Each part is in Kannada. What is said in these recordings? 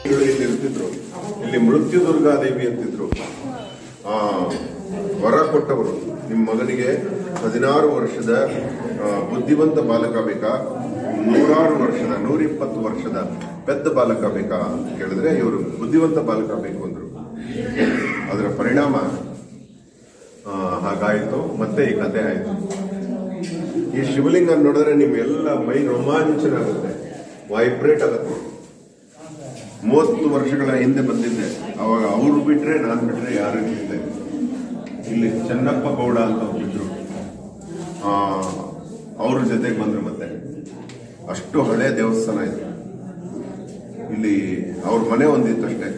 ಇಲ್ಲಿ ಇರ್ತಿದ್ರು. ಇಲ್ಲಿ ಮೃತ್ಯು ದುರ್ಗಾದೇವಿ ಅಂತಿದ್ರು. ವರ ಕೊಟ್ಟವರು, ನಿಮ್ಮ ಮಗನಿಗೆ 16 ವರ್ಷದ ಬುದ್ಧಿವಂತ ಬಾಲಕ ಬೇಕಾ, 106 ವರ್ಷದ 120 ವರ್ಷದ ಪೆದ್ದ ಬಾಲಕ ಬೇಕಾ ಅಂತ ಕೇಳಿದ್ರೆ ಇವರು ಬುದ್ಧಿವಂತ ಬಾಲಕ ಬೇಕು ಅಂದ್ರು. ಅದರ ಪರಿಣಾಮ ಹಾಗಾಯಿತು. ಮತ್ತೆ ಈ ಕಥೆ ಆಯಿತು. ಈ ಶಿವಲಿಂಗ ನೋಡಿದ್ರೆ ನಿಮ್ಗೆಲ್ಲ ಮೈ ರೋಮಾಂಚನ ಆಗುತ್ತೆ, ವೈಬ್ರೇಟ್ ಆಗುತ್ತೆ. 30 ವರ್ಷಗಳ ಹಿಂದೆ ಬಂದಿದ್ದೆ, ಅವಾಗ ಅವ್ರು ಬಿಟ್ರೆ ನಾನು ಬಿಟ್ರೆ ಯಾರು ಇರ್ಲಿಲ್ಲ. ಇಲ್ಲಿ ಚೆನ್ನಪ್ಪ ಗೌಡ ಅಂತ ಒಬ್ಬಿದ್ರು, ಅವ್ರ ಜೊತೆಗೆ ಬಂದ್ರು. ಮತ್ತೆ ಅಷ್ಟು ಹಳೆ ದೇವಸ್ಥಾನ ಇದೆ. ಇಲ್ಲಿ ಅವ್ರ ಮನೆ ಒಂದಿತ್ತು ಅಷ್ಟೇ.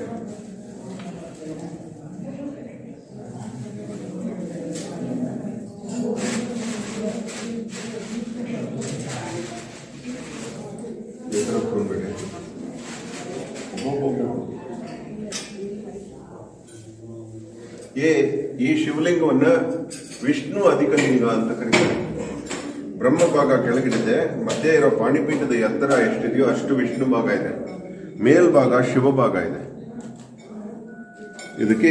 ಈ ಶಿವಲಿಂಗವನ್ನ ವಿಷ್ಣು ಅಧಿಕಲಿಂಗ ಅಂತ ಕರೀತಾರೆ. ಬ್ರಹ್ಮಭಾಗ ಕೆಳಗಿಡಿದೆ, ಮಧ್ಯೆ ಇರೋ ಪಾಣಿಪೀಠದ ಎತ್ತರ ಎಷ್ಟಿದೆಯೋ ಅಷ್ಟು ವಿಷ್ಣು ಭಾಗ ಇದೆ, ಮೇಲ್ಭಾಗ ಶಿವಭಾಗ ಇದೆ.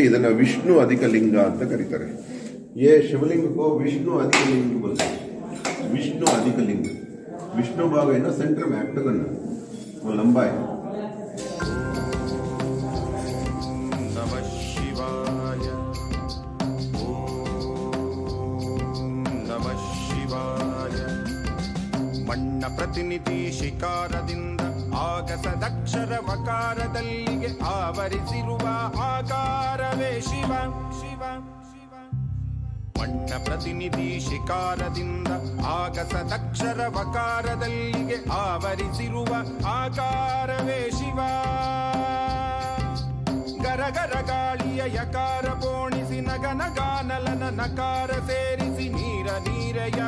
ಇದನ್ನ ವಿಷ್ಣು ಅಧಿಕಲಿಂಗ ಅಂತ ಕರೀತಾರೆ. ಶಿವಲಿಂಗಕ್ಕೂ ವಿಷ್ಣು ಅಧಿಕಲಿಂಗ बोलते, विष्णु अधिकलिंग. विष्णु भाग है ना सेंटर में एक्टगन, वो लंबा है. नमः शिवाय, नमः शिवाय. ಮಣ್ಣ ಪ್ರತಿನಿಧಿ ಶಿಕಾರದಿಂದ ಆಗಸದಕ್ಷರ ವಕಾರದಲ್ಲಿಗೆ ಆವರಿಸಿರುವ ಆಕಾರವೇ ಶಿವ ಶಿವ. ಮಣ್ಣ ಪ್ರತಿನಿಧಿ ಶಿಕಾರದಿಂದ ಆಗಸದಕ್ಷರ ವಕಾರದಲ್ಲಿಗೆ ಆವರಿಸಿರುವ ಆಕಾರವೇ ಶಿವ. ಗರಗರ ಗಾಳಿಯ ಯಕಾರ ಪೋಣಿಸಿ ನಗನಗಾನಲನ ನಕಾರ ಸೇರಿಸಿ ನೀರ ನೀರಯ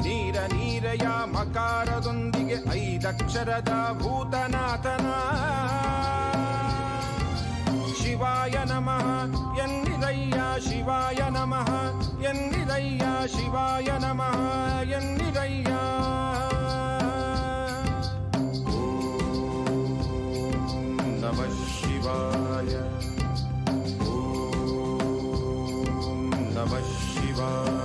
ನೀರ ನೀರಯ ಮಕಾರದೊಂದಿಗೆ 5 ಅಕ್ಷರದ ಭೂತನಾಥನ ಶಿವಾಯ ನಮಃ ಎನ್ನಿರಯ್ಯ, ಶಿವಾಯ ನಮಃ ಎನ್ನಿರಯ್ಯ, ಶಿವಾಯ ನಮಃ ಎನ್ನಿರಯ್ಯ. ಓಂ ನಮಃ ಶಿವಾಯ, ಓಂ ನಮಃ ಶಿವಾಯ.